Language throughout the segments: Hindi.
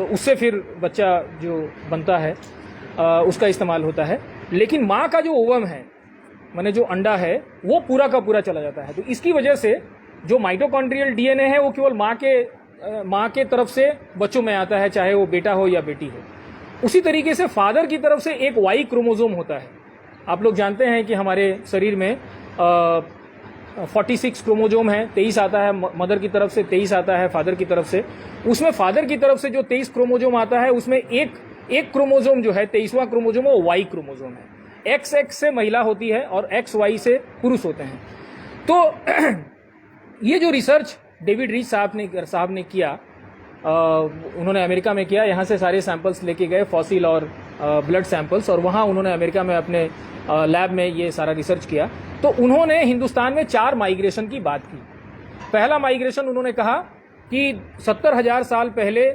उससे फिर बच्चा जो बनता है उसका इस्तेमाल होता है। लेकिन माँ का जो ओवम है, माने जो अंडा है, वो पूरा का पूरा चला जाता है। तो इसकी वजह से जो माइटोकॉन्ड्रियल डीएनए है वो केवल माँ के तरफ से बच्चों में आता है, चाहे वो बेटा हो या बेटी हो। उसी तरीके से फादर की तरफ से एक वाई क्रोमोसोम होता है। आप लोग जानते हैं कि हमारे शरीर में 46 क्रोमोसोम है, 23 आता है मदर की तरफ से, 23 आता है फादर की तरफ से। उसमें फादर की तरफ से जो 23 क्रोमोसोम आता है उसमें एक क्रोमोसोम जो है 23वां क्रोमोसोम वो वाई क्रोमोसोम है। XX से महिला होती है और XY से पुरुष होते हैं। तो ये जो रिसर्च डेविड रीच साहब ने किया, उन्होंने अमेरिका में किया। यहाँ से सारे सैंपल्स लेके गए, फॉसिल और ब्लड सैंपल्स, और वहाँ उन्होंने अमेरिका में अपने लैब में ये सारा रिसर्च किया। तो उन्होंने हिंदुस्तान में 4 माइग्रेशन की बात की। पहला माइग्रेशन उन्होंने कहा कि 70,000 साल पहले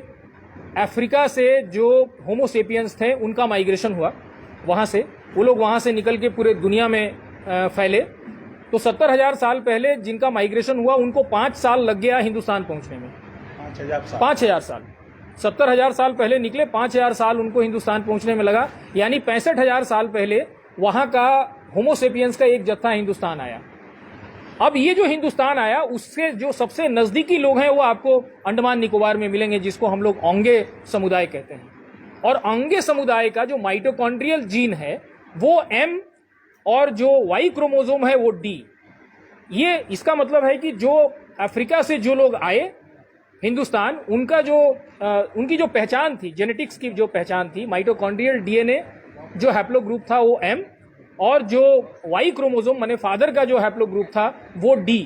अफ्रीका से जो होमोसेपियंस थे उनका माइग्रेशन हुआ, वहाँ से वो लोग वहाँ से निकल के पूरे दुनिया में फैले। तो 70,000 साल पहले जिनका माइग्रेशन हुआ उनको 5 साल लग गया हिंदुस्तान पहुँचने में। 5,000 साल 70,000 साल पहले निकले, 5,000 साल उनको हिंदुस्तान पहुँचने में लगा। यानी 65,000 साल पहले वहाँ का होमोसेपियंस का एक जत्था हिंदुस्तान आया। अब ये जो हिंदुस्तान आया उससे जो सबसे नजदीकी लोग हैं वो आपको अंडमान निकोबार में मिलेंगे, जिसको हम लोग ओंगे समुदाय कहते हैं। और ओंगे समुदाय का जो माइटोकॉन्ड्रियल जीन है वो M और जो Y क्रोमोसोम है वो D। ये इसका मतलब है कि जो अफ्रीका से जो लोग आए हिंदुस्तान, उनकी जो पहचान थी, जेनेटिक्स की जो पहचान थी, माइटोकॉन्ड्रियल डीएनए जो हैप्लोग्रुप था वो M, और जो वाई क्रोमोसोम माने फादर का जो हैप्लोग्रुप था वो D।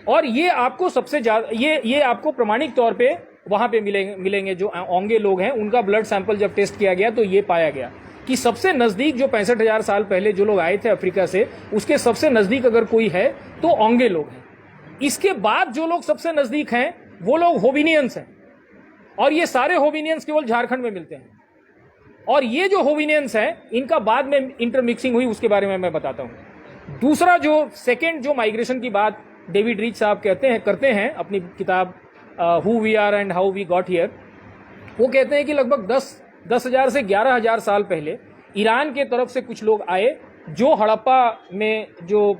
और ये आपको सबसे ज्यादा ये आपको प्रमाणिक तौर पे वहां पे मिलेंगे जो ओंगे लोग हैं। उनका ब्लड सैंपल जब टेस्ट किया गया तो ये पाया गया कि सबसे नजदीक जो 65,000 साल पहले जो लोग आए थे अफ्रीका से, उसके सबसे नजदीक अगर कोई है तो ओंगे लोग हैं। इसके बाद जो लोग सबसे नजदीक हैं वो लोग होविनियंस हैं, और ये सारे होविनियंस केवल झारखंड में मिलते हैं। और ये जो होविनियंस हैं इनका बाद में इंटरमिक्सिंग हुई, उसके बारे में मैं बताता हूं। दूसरा जो सेकेंड जो माइग्रेशन की बात डेविड रीच साहब करते हैं अपनी किताब who we are and how we got here, वो कहते हैं कि लगभग 10,000 से 11,000 साल पहले ईरान के तरफ से कुछ लोग आए जो हड़प्पा में जो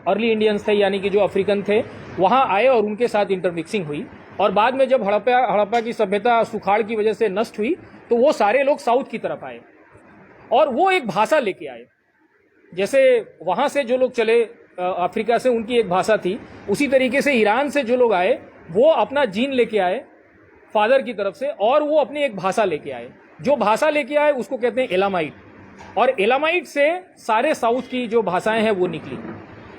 अर्ली इंडियंस थे यानी कि जो अफ्रीकन थे वहां आए, और उनके साथ इंटरमिक्सिंग हुई। और बाद में जब हड़प्पा की सभ्यता सुखाड़ की वजह से नष्ट हुई तो वो सारे लोग साउथ की तरफ आए और वो एक भाषा लेके आए। जैसे वहां से जो लोग चले अफ्रीका से, उनकी एक भाषा थी, उसी तरीके से ईरान से जो लोग आए वो अपना जीन लेके आए फादर की तरफ से, और वो अपनी एक भाषा लेके आए। जो भाषा लेके आए उसको कहते हैं एलामाइट, और एलामाइट से सारे साउथ की जो भाषाएं हैं वो निकली।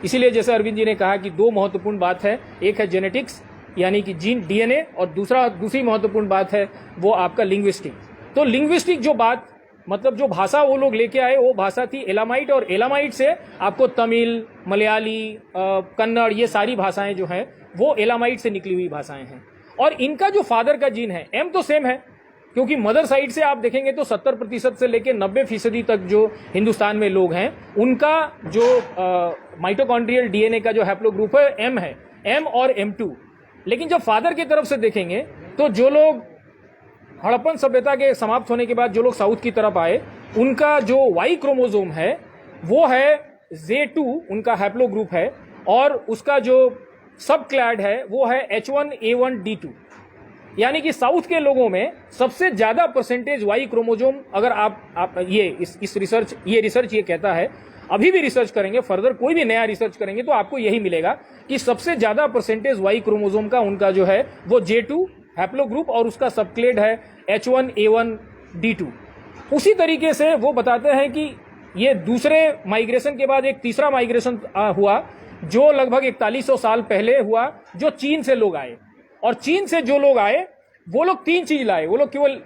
इसीलिए जैसे अरविंद जी ने कहा कि 2 महत्वपूर्ण बात है, एक है जेनेटिक्स यानी कि जीन डीएनए, और दूसरी महत्वपूर्ण बात है वो आपका लिंग्विस्टिक। तो लिंग्विस्टिक जो बात मतलब जो भाषा वो लोग लेके आए वो भाषा थी एलामाइट, और एलामाइट से आपको तमिल, मलयाली, कन्नड़, ये सारी भाषाएं जो हैं वो एलामाइट से निकली हुई भाषाएं हैं। और इनका जो फादर का जीन है M तो सेम है, क्योंकि मदर साइड से आप देखेंगे तो 70% से लेकर 90% तक जो हिंदुस्तान में लोग हैं उनका जो माइटोकॉन्ड्रियल डीएनए का जो हैप्लोग्रुप है M और M2। लेकिन जब फादर की तरफ से देखेंगे तो जो लोग हड़प्पन सभ्यता के समाप्त होने के बाद जो लोग साउथ की तरफ आए उनका जो वाई क्रोमोसोम है वो है J2, उनका हैप्लोग्रुप है, और उसका जो सब क्लैड है वो है H1A1D2। यानी कि साउथ के लोगों में सबसे ज्यादा परसेंटेज वाई क्रोमोसोम, अगर आप इस रिसर्च ये कहता है, अभी भी रिसर्च करेंगे, फर्दर कोई भी नया रिसर्च करेंगे तो आपको यही मिलेगा कि सबसे ज्यादा परसेंटेज वाई क्रोमोसोम का उनका जो है वो J2 हैप्लोग्रुप, और उसका सबक्लेड है H1A1D2। उसी तरीके से वो बताते हैं कि ये दूसरे माइग्रेशन के बाद एक तीसरा माइग्रेशन हुआ जो लगभग 4100 साल पहले हुआ, जो चीन से लोग आए। और चीन से जो लोग आए वो लोग 3 चीज लाए। वो लोग केवल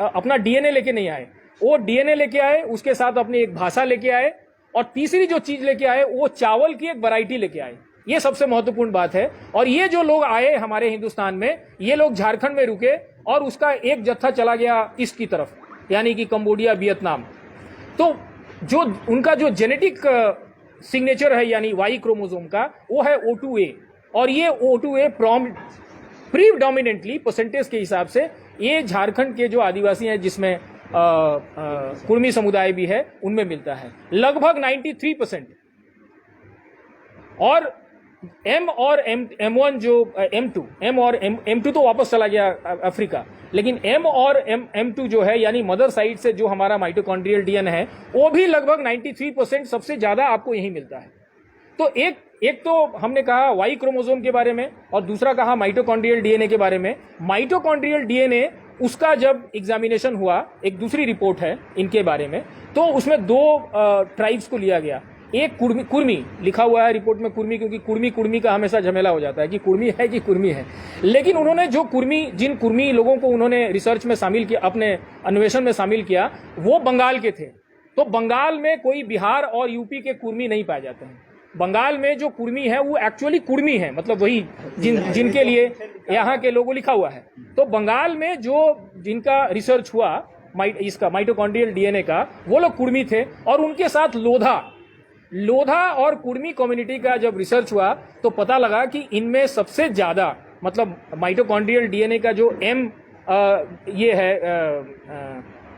अपना डीएनए लेके नहीं आए, वो डीएनए लेके आए, उसके साथ अपनी एक भाषा लेके आए, और तीसरी जो चीज लेके आए वो चावल की एक वैरायटी लेके आए। ये सबसे महत्वपूर्ण बात है। और ये जो लोग आए हमारे हिंदुस्तान में, ये लोग झारखंड में रुके और उसका एक जत्था चला गया ईस्ट की तरफ, यानी कि कंबोडिया, वियतनाम। तो जो उनका जो जेनेटिक सिग्नेचर है यानी वाई क्रोमोसोम का, वो है O2A, और ये O2A प्रीडोमिनेंटली परसेंटेज के हिसाब से ये झारखंड के जो आदिवासी हैं जिसमें कुर्मी समुदाय भी है उनमें मिलता है लगभग 93%। और एम और M1 जो M2 तो वापस चला गया अफ्रीका, लेकिन M और M2 जो है यानी मदर साइड से जो हमारा माइटोकॉन्ड्रियल डीएनए है वो भी लगभग 93% सबसे ज्यादा आपको यही मिलता है। तो एक तो हमने कहा वाई क्रोमोसोम के बारे में और दूसरा कहा माइटोकॉन्ड्रियल डीएनए के बारे में। माइटोकॉन्ड्रियल डीएनए उसका जब एग्जामिनेशन हुआ, एक दूसरी रिपोर्ट है इनके बारे में, तो उसमें 2 ट्राइब्स को लिया गया। एक कुर्मी लिखा हुआ है रिपोर्ट में कुर्मी, क्योंकि कुर्मी का हमेशा झमेला हो जाता है कि कुर्मी है कि कुर्मी है। लेकिन उन्होंने जो जिन कुर्मी लोगों को उन्होंने रिसर्च में शामिल किया, अपने अन्वेषण में शामिल किया, वो बंगाल के थे। तो बंगाल में कोई बिहार और यूपी के कुर्मी नहीं पाए जाते हैं। बंगाल में जो कुर्मी है वो एक्चुअली कुर्मी है, मतलब वही जिनके लिए यहाँ के लोगों लिखा हुआ है। तो बंगाल में जो जिनका रिसर्च हुआ इसका माइटोकॉन्ड्रियल डीएनए का, वो लोग कुर्मी थे। और उनके साथ लोधा और कुर्मी कम्युनिटी का जब रिसर्च हुआ तो पता लगा कि इनमें सबसे ज्यादा मतलब माइटोकॉन्ड्रियल डीएनए का जो ये है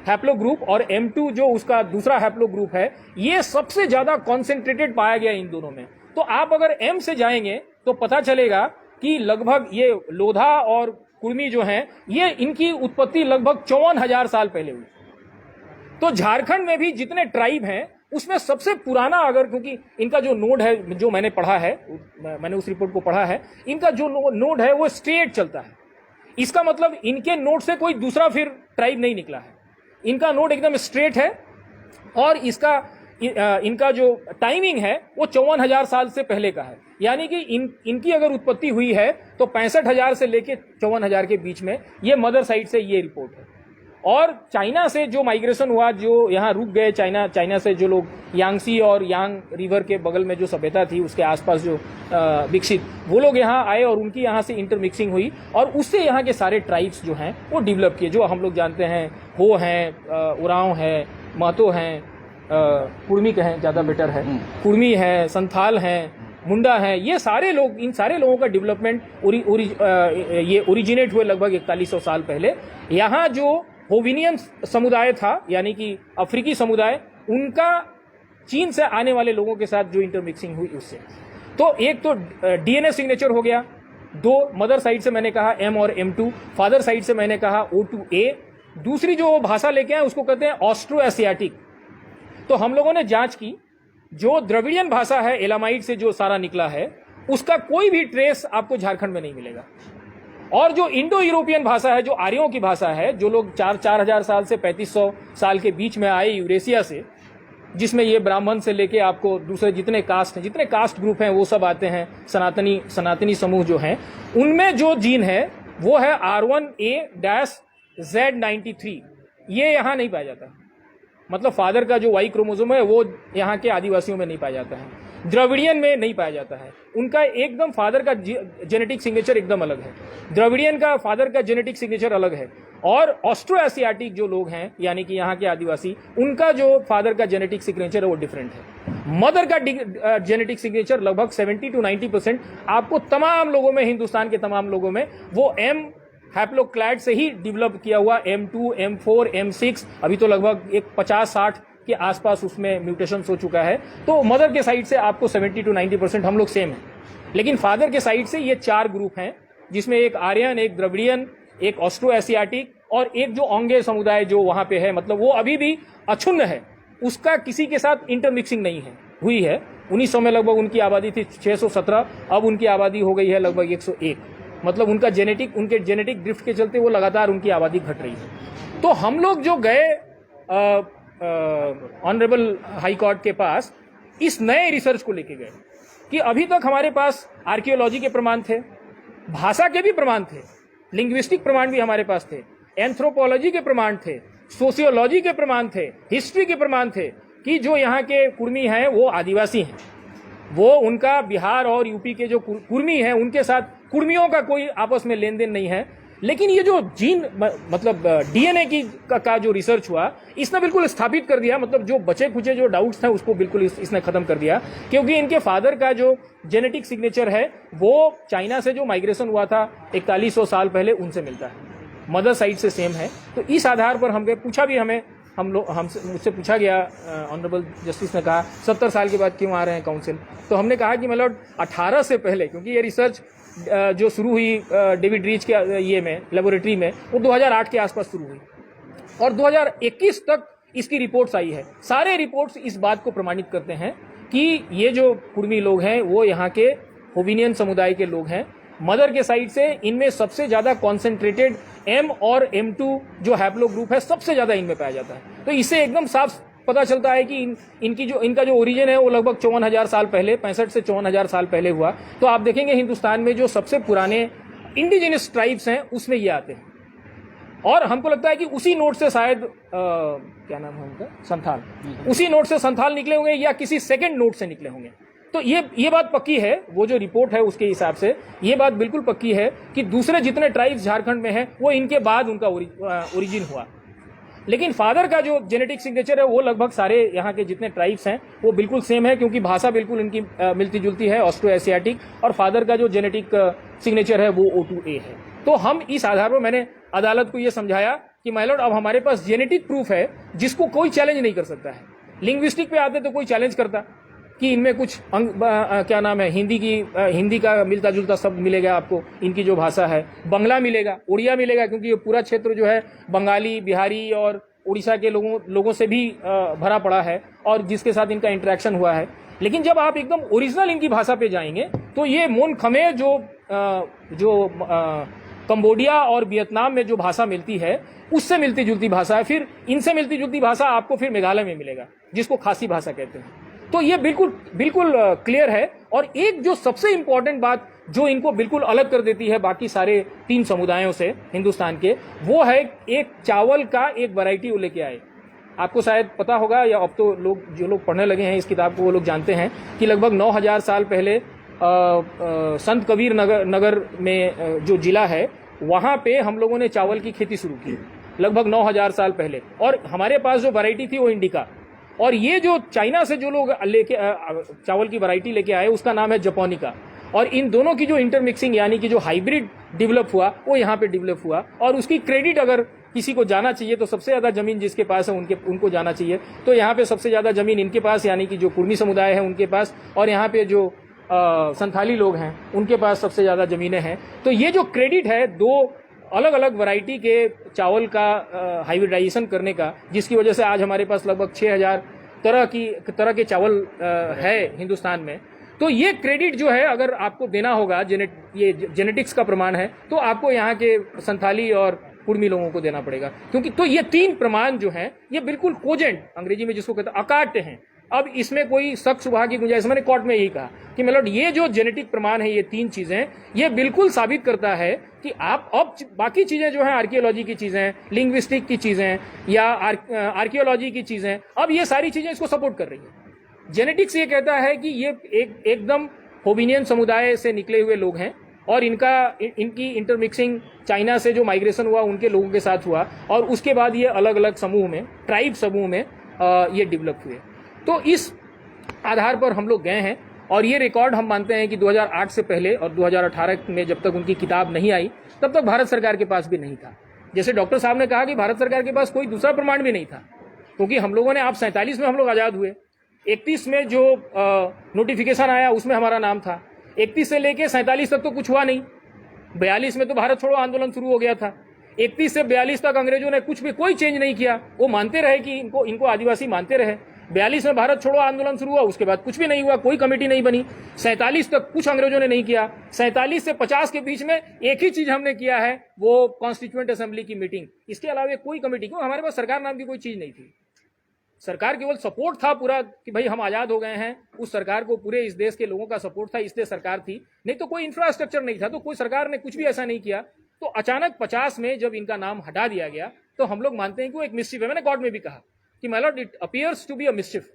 हैप्लो ग्रुप और M2 जो उसका दूसरा हैप्लो ग्रुप है, ये सबसे ज्यादा कॉन्सेंट्रेटेड पाया गया इन दोनों में। तो आप अगर M से जाएंगे तो पता चलेगा कि लगभग ये लोधा और कुर्मी जो हैं, ये इनकी उत्पत्ति लगभग 54,000 साल पहले हुई। तो झारखंड में भी जितने ट्राइब हैं उसमें सबसे पुराना, अगर क्योंकि इनका जो नोड है जो मैंने पढ़ा है, मैंने उस रिपोर्ट को पढ़ा है, इनका जो नोड है वो स्ट्रेट चलता है। इसका मतलब इनके नोड से कोई दूसरा फिर ट्राइब नहीं निकला है, इनका नोड एकदम स्ट्रेट है। और इनका जो टाइमिंग है वो 54,000 साल से पहले का है, यानी कि इनकी अगर उत्पत्ति हुई है तो 65,000 से लेके 54,000 के बीच में, ये मदर साइड से ये रिपोर्ट है। और चाइना से जो माइग्रेशन हुआ, जो यहाँ रुक गए चाइना से जो लोग यांगसी और यांग रिवर के बगल में जो सभ्यता थी उसके आसपास जो विकसित, वो लोग यहाँ आए और उनकी यहाँ से इंटरमिक्सिंग हुई और उससे यहाँ के सारे ट्राइब्स जो हैं वो डेवलप किए, जो हम लोग जानते हैं। हो हैं, उरांव है, महतो हैं, कुर्मी कहें ज़्यादा बेटर है, कुर्मी है, संथाल हैं, मुंडा है, ये सारे लोग, इन सारे लोगों का डेवलपमेंट ये ओरिजिनेट हुए लगभग 4100 साल पहले। यहाँ जो होविनियन समुदाय था यानी कि अफ्रीकी समुदाय, उनका चीन से आने वाले लोगों के साथ जो इंटरमिक्सिंग हुई उससे। तो एक तो डीएनए सिग्नेचर हो गया, 2 मदर साइड से मैंने कहा M और M2, फादर साइड से मैंने कहा O2A। दूसरी जो भाषा लेके आए उसको कहते हैं ऑस्ट्रो एशियाटिक। तो हम लोगों ने जांच की, जो द्रविडियन भाषा है एलामाइड से जो सारा निकला है, उसका कोई भी ट्रेस आपको झारखंड में नहीं मिलेगा। और जो इंडो यूरोपियन भाषा है, जो आर्यों की भाषा है, जो लोग 4,000 साल से 3,500 साल के बीच में आए यूरेशिया से, जिसमें ये ब्राह्मण से लेके आपको दूसरे जितने कास्ट ग्रुप हैं वो सब आते हैं, सनातनी समूह जो हैं, उनमें जो जीन है वो है R1A-Z93। ये यहाँ नहीं पाया जाता, मतलब फादर का जो वाई क्रोमोसोम है वो यहाँ के आदिवासियों में नहीं पाया जाता है, द्रविडियन में नहीं पाया जाता है। उनका एकदम फादर का जेनेटिक सिग्नेचर एकदम अलग है, द्रविडियन का फादर का जेनेटिक सिग्नेचर अलग है। और ऑस्ट्रो एशियाटिक जो लोग हैं यानी कि यहाँ के आदिवासी, उनका जो फादर का जेनेटिक सिग्नेचर है वो डिफरेंट है। मदर का जेनेटिक सिग्नेचर लगभग 70 to 90% आपको तमाम लोगों में, हिंदुस्तान के तमाम लोगों में, वो M हैप्लोक्लैड से ही डेवलप किया हुआ M2, M4, M6, अभी तो लगभग एक 50-60 के आसपास उसमें म्यूटेशन हो चुका है। तो मदर के साइड से आपको 70 to 90% हम लोग सेम हैं, लेकिन फादर के साइड से ये 4 ग्रुप हैं, जिसमें एक आर्यन, एक द्रविडियन, एक ऑस्ट्रो एशियाटिक और एक जो ओंगे समुदाय जो वहां पे है, मतलब वो अभी भी अक्षुण्ण है, उसका किसी के साथ इंटरमिक्सिंग नहीं है हुई है। 1900 में लगभग उनकी आबादी थी 617, अब उनकी आबादी हो गई है लगभग 101। मतलब उनके जेनेटिक ड्रिफ्ट के चलते वो लगातार उनकी आबादी घट रही है। तो हम लोग जो गए ऑनरेबल हाई कोर्ट के पास इस नए रिसर्च को लेके गए कि अभी तक हमारे पास आर्कियोलॉजी के प्रमाण थे, भाषा के भी प्रमाण थे, लिंग्विस्टिक प्रमाण भी हमारे पास थे, एंथ्रोपोलॉजी के प्रमाण थे, सोशियोलॉजी के प्रमाण थे, हिस्ट्री के प्रमाण थे कि जो यहाँ के कुर्मी हैं वो आदिवासी हैं, वो उनका बिहार और यूपी के जो कुर्मी हैं उनके साथ कुर्मियों का कोई आपस में लेन देन नहीं है। लेकिन ये जो जीन मतलब डीएनए का जो रिसर्च हुआ, इसने बिल्कुल स्थापित कर दिया, मतलब जो बचे खुचे जो डाउट्स थे उसको बिल्कुल इसने खत्म कर दिया, क्योंकि इनके फादर का जो जेनेटिक सिग्नेचर है वो चाइना से जो माइग्रेशन हुआ था 4100 साल पहले, उनसे मिलता है। मदर साइड से सेम है। तो इस आधार पर हमने पूछा भी, मुझसे पूछा गया, ऑनरेबल जस्टिस ने कहा 70 साल के बाद क्यों आ रहे हैं काउंसिल। तो हमने कहा कि मतलब 18 से पहले, क्योंकि ये रिसर्च जो शुरू हुई डेविड रीच के ये में लेबोरेटरी में, वो 2008 के आसपास शुरू हुई और 2021 तक इसकी रिपोर्ट्स आई है। सारे रिपोर्ट्स इस बात को प्रमाणित करते हैं कि ये जो कुर्मी लोग हैं वो यहाँ के होविनियन समुदाय के लोग हैं। मदर के साइड से इनमें सबसे ज्यादा कॉन्सेंट्रेटेड M और M2 जो हैप्लो ग्रुप है सबसे ज्यादा इनमें पाया जाता है। तो इससे एकदम साफ पता चलता है कि इनका जो ओरिजिन है वो लगभग 54,000 साल पहले, 65 से 54,000 साल पहले हुआ। तो आप देखेंगे हिंदुस्तान में जो सबसे पुराने इंडिजिनस ट्राइब्स हैं उसमें ये आते हैं। और हमको लगता है कि उसी नोट से शायद क्या नाम है उनका, संथाल, उसी नोट से संथाल निकले होंगे या किसी सेकंड नोट से निकले होंगे। तो ये बात पक्की है, वो जो रिपोर्ट है उसके हिसाब से ये बात बिल्कुल पक्की है कि दूसरे जितने ट्राइब्स झारखंड में हैं वो इनके बाद उनका ओरिजिन हुआ। लेकिन फादर का जो जेनेटिक सिग्नेचर है वो लगभग सारे यहाँ के जितने ट्राइब्स हैं वो बिल्कुल सेम है, क्योंकि भाषा बिल्कुल इनकी मिलती जुलती है, ऑस्ट्रो एशियाटिक, और फादर का जो जेनेटिक सिग्नेचर है वो O2A है। तो हम इस आधार पर मैंने अदालत को ये समझाया कि माय लॉर्ड अब हमारे पास जेनेटिक प्रूफ है जिसको कोई चैलेंज नहीं कर सकता है। लिंग्विस्टिक पे आते तो कोई चैलेंज करता कि इनमें कुछ क्या नाम है, हिंदी का मिलता जुलता शब्द मिलेगा आपको, इनकी जो भाषा है, बंगला मिलेगा, उड़िया मिलेगा, क्योंकि ये पूरा क्षेत्र जो है बंगाली, बिहारी और उड़ीसा के लोगों से भी भरा पड़ा है और जिसके साथ इनका इंटरेक्शन हुआ है। लेकिन जब आप एकदम ओरिजिनल इनकी भाषा पे जाएंगे तो ये मोन खमेर जो कंबोडिया और वियतनाम में जो भाषा मिलती है उससे मिलती जुलती भाषा है। फिर इनसे मिलती जुलती भाषा आपको फिर मेघालय में मिलेगा जिसको खासी भाषा कहते हैं। तो ये बिल्कुल क्लियर है। और एक जो सबसे इंपॉर्टेंट बात जो इनको बिल्कुल अलग कर देती है बाकी सारे 3 समुदायों से हिंदुस्तान के, वो है एक चावल का एक वैरायटी वो लेके आए। आपको शायद पता होगा, या अब तो जो लोग पढ़ने लगे हैं इस किताब को वो लोग जानते हैं कि लगभग 9,000 साल पहले संत कबीर नगर में जो जिला है वहां पे हम लोगों ने चावल की खेती शुरू की लगभग 9,000 साल पहले। और हमारे पास जो वैरायटी थी वो इंडिका, और ये जो चाइना से जो लोग लेके चावल की वैरायटी लेके आए उसका नाम है जपोनिका। और इन दोनों की जो इंटरमिक्सिंग यानी कि जो हाइब्रिड डेवलप हुआ वो यहाँ पे डेवलप हुआ। और उसकी क्रेडिट अगर किसी को जाना चाहिए तो सबसे ज्यादा जमीन जिसके पास है उनको जाना चाहिए। तो यहाँ पे सबसे ज्यादा जमीन इनके पास, यानी कि जो कुर्मी समुदाय है उनके पास, और यहाँ पे जो संथाली लोग हैं उनके पास सबसे ज्यादा जमीनें हैं। तो ये जो क्रेडिट है 2 अलग अलग वैरायटी के चावल का हाइब्रिडाइजेशन करने का, जिसकी वजह से आज हमारे पास लगभग 6,000 तरह के चावल है हिंदुस्तान में। तो ये क्रेडिट जो है अगर आपको देना होगा, ये जेनेटिक्स का प्रमाण है, तो आपको यहाँ के संथाली और कुर्मी लोगों को देना पड़ेगा। क्योंकि तो ये 3 प्रमाण जो हैं ये बिल्कुल कोजेंट, अंग्रेजी में जिसको कहते हैं अकाट्य हैं। अब इसमें कोई शक शुबा की गुंजाइश, मैंने कोर्ट में यही कहा कि मतलब ये जो जेनेटिक प्रमाण है, ये 3 चीजें, ये बिल्कुल साबित करता है कि आप अब बाकी चीजें जो है आर्कियोलॉजी की चीजें, लिंग्विस्टिक की चीजें या आर्कियोलॉजी की चीजें, अब ये सारी चीजें इसको सपोर्ट कर रही है। जेनेटिक्स ये कहता है कि ये एकदम होविनियन समुदाय से निकले हुए लोग हैं और इनकी इंटरमिक्सिंग चाइना से जो माइग्रेशन हुआ उनके लोगों के साथ हुआ, और उसके बाद ये अलग अलग समूह में, ट्राइब समूह में ये डेवलप हुए। तो इस आधार पर हम लोग गए हैं और ये रिकॉर्ड हम मानते हैं कि 2008 से पहले और 2018 में जब तक उनकी किताब नहीं आई तब तक भारत सरकार के पास भी नहीं था। जैसे डॉक्टर साहब ने कहा कि भारत सरकार के पास कोई दूसरा प्रमाण भी नहीं था, क्योंकि हम लोगों ने, आप 47 में हम लोग आज़ाद हुए, 31 में जो नोटिफिकेशन आया उसमें हमारा नाम था, 31 से लेके 47 तक तो कुछ हुआ नहीं, 42 में तो भारत छोड़ो आंदोलन शुरू हो गया था, 31 से 42 तक अंग्रेजों ने कोई चेंज नहीं किया, वो मानते रहे कि इनको आदिवासी मानते रहे। 42 में भारत छोड़ो आंदोलन शुरू हुआ, उसके बाद कुछ भी नहीं हुआ, कोई कमेटी नहीं बनी। 47 तक कुछ अंग्रेजों ने नहीं किया। 47 से 50 के बीच में एक ही चीज हमने किया है, वो कॉन्स्टिट्यूएंट असेंबली की मीटिंग, इसके अलावा कोई कमेटी, क्यों, हमारे पास सरकार नाम की कोई चीज नहीं थी। सरकार केवल सपोर्ट था पूरा कि भाई हम आजाद हो गए हैं, उस सरकार को पूरे इस देश के लोगों का सपोर्ट था, इसलिए सरकार थी, नहीं तो कोई इंफ्रास्ट्रक्चर नहीं था, तो कोई सरकार ने कुछ भी ऐसा नहीं किया। तो अचानक 50 में जब इनका नाम हटा दिया गया तो हम लोग मानते हैं कि वो एक मिस्चिफ है। मैंने कोर्ट में भी कहा कि my lord, it appears to be a mischief.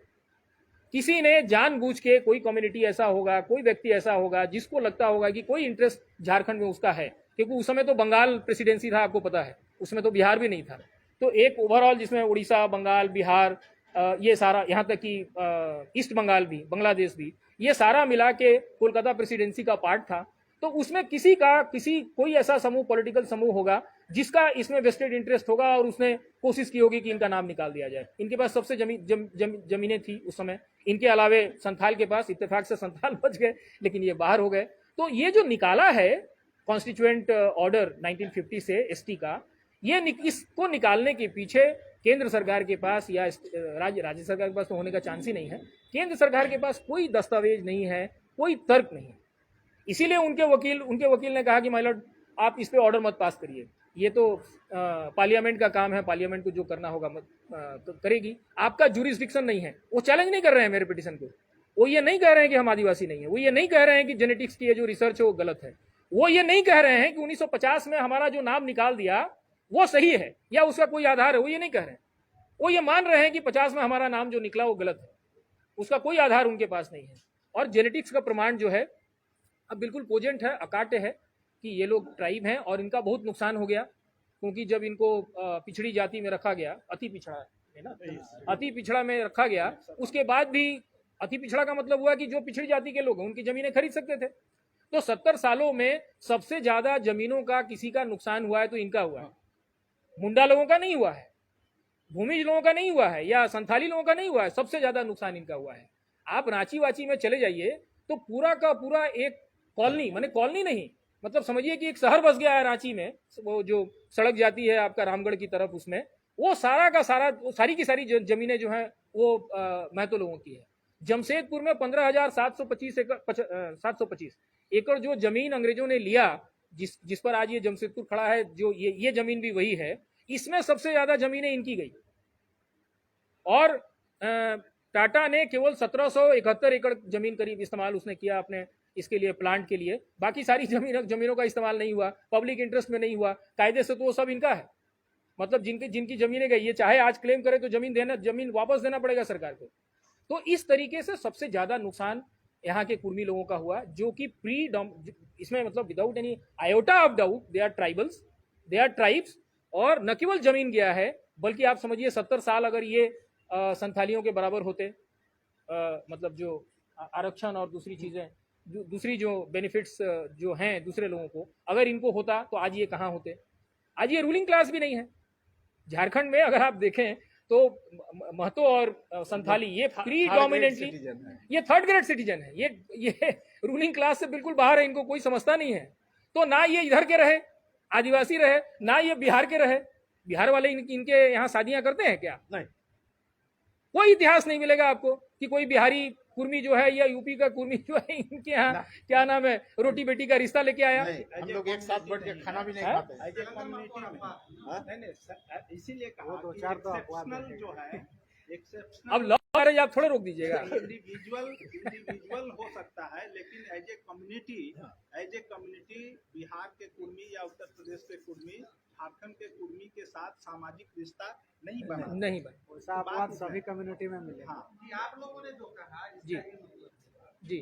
किसी ने जानबूझ के, कोई कम्युनिटी ऐसा होगा, कोई व्यक्ति ऐसा होगा जिसको लगता होगा कि कोई इंटरेस्ट झारखंड में उसका है, क्योंकि उस समय तो बंगाल प्रेसिडेंसी था, आपको पता है, उसमें तो बिहार भी नहीं था। तो एक ओवरऑल जिसमें उड़ीसा, बंगाल, बिहार, ये सारा, यहाँ तक कि ईस्ट बंगाल भी, बांग्लादेश भी, ये सारा मिला के कोलकाता प्रेसिडेंसी का पार्ट था। तो उसमें कोई ऐसा समूह, पॉलिटिकल समूह होगा जिसका इसमें वेस्टेड इंटरेस्ट होगा और उसने कोशिश की होगी कि इनका नाम निकाल दिया जाए। इनके पास सबसे जमीनें थी उस समय, इनके अलावे संथाल के पास, इत्तेफाक से संथाल बच गए लेकिन ये बाहर हो गए। तो ये जो निकाला है कॉन्स्टिट्यूएंट ऑर्डर 1950 से एसटी का, ये इसको निकालने के पीछे केंद्र सरकार के पास या राज्य सरकार के पास तो होने का चांस ही नहीं है। केंद्र सरकार के पास कोई दस्तावेज नहीं है, कोई तर्क नहीं है। इसीलिए उनके वकील ने कहा कि माय लॉर्ड आप इस पे ऑर्डर मत पास करिए, ये तो पार्लियामेंट का काम है, पार्लियामेंट को जो करना होगा तो करेगी, आपका जुरिस्डिक्शन नहीं है। वो चैलेंज नहीं कर रहे हैं मेरे पिटीशन को, वो ये नहीं कह रहे हैं कि हम आदिवासी नहीं है, वो ये नहीं कह रहे हैं कि जेनेटिक्स की जो रिसर्च है वो गलत है, वो ये नहीं कह रहे हैं कि 1950 में हमारा जो नाम निकाल दिया वो सही है या उसका कोई आधार है, वो ये नहीं कह रहे हैं। वो ये मान रहे हैं कि 50 में हमारा नाम जो निकला वो गलत है, उसका कोई आधार उनके पास नहीं है। और जेनेटिक्स का प्रमाण जो है अब बिल्कुल कोजेंट है, अकाट्य है कि ये लोग ट्राइब हैं और इनका बहुत नुकसान हो गया, क्योंकि जब इनको पिछड़ी जाति में रखा गया, अति पिछड़ा है ना, अति पिछड़ा में रखा गया, उसके बाद भी अति पिछड़ा का मतलब हुआ कि जो पिछड़ी जाति के लोग हैं उनकी जमीनें खरीद सकते थे। तो 70 सालों में सबसे ज्यादा जमीनों का किसी का नुकसान हुआ है तो इनका हुआ है, मुंडा लोगों का नहीं हुआ है, भूमिज लोगों का नहीं हुआ है, या संथाली लोगों का नहीं हुआ है, सबसे ज्यादा नुकसान इनका हुआ है। आप रांची वाची में चले जाइए तो पूरा का पूरा एक कॉलोनी, माने कॉलोनी नहीं, मतलब समझिए कि एक शहर बस गया है रांची में, वो जो सड़क जाती है आपका रामगढ़ की तरफ, उसमें वो सारा का सारा, सारी की सारी जमीनें जो हैं वो महतो लोगों की है। जमशेदपुर में 15,725 एकड़ 725 एकड़ जो जमीन अंग्रेजों ने लिया, जिस पर आज ये जमशेदपुर खड़ा है, जो ये जमीन भी वही है, इसमें सबसे ज्यादा जमीनें इनकी गई। और टाटा ने केवल 1771 एकड़ जमीन करीब इस्तेमाल उसने किया अपने इसके लिए, प्लांट के लिए। बाकी सारी जमीनों का इस्तेमाल नहीं हुआ, पब्लिक इंटरेस्ट में नहीं हुआ, कायदे से तो वो सब इनका है। मतलब जिनकी जमीनें गई, ये चाहे आज क्लेम करे तो जमीन वापस देना पड़ेगा सरकार को। तो इस तरीके से सबसे ज्यादा नुकसान यहाँ के कुर्मी लोगों का हुआ, जो कि इसमें मतलब without any iota of doubt they are tribals, they are tribes. और न केवल जमीन गया है, बल्कि आप समझिए 70 साल अगर ये संथालियों के बराबर होते, मतलब जो आरक्षण और दूसरी चीजें, दूसरी जो बेनिफिट्स जो हैं दूसरे लोगों को, अगर इनको होता तो आज ये कहाँ होते। आज ये रूलिंग क्लास भी नहीं है झारखंड में। अगर आप देखें तो महतो और संथाली ये प्रीडोमिनेंटली, ये थर्ड ग्रेड सिटीजन है, ये रूलिंग क्लास से बिल्कुल बाहर है, इनको कोई समझता नहीं है। तो ना ये इधर के रहे, आदिवासी रहे, ना ये बिहार के रहे। बिहार वाले इनके यहाँ शादियां करते हैं क्या? नहीं, कोई इतिहास नहीं मिलेगा आपको कि कोई बिहारी कुर्मी जो है या यूपी का कुर्मी जो है इनके यहाँ क्या नाम है, रोटी बेटी का रिश्ता लेके आया। हम लोग एक साथ बैठ के खाना भी नहीं खाते। इसीलिए कहा कि एक्सेप्शनल जो है, अब लव मैरिज आप थोड़े रोक दीजिएगा। इंडिविजुअल हो सकता है, लेकिन एज ए कम्युनिटी बिहार के कुर्मी या उत्तर प्रदेश के कुर्मी झारखंड के कुर्मी के साथ सामाजिक रिश्ता नहीं बना। वैसा बात सभी कम्युनिटी में मिलेगा। हाँ, आप लोगों ने जो कहा जी जी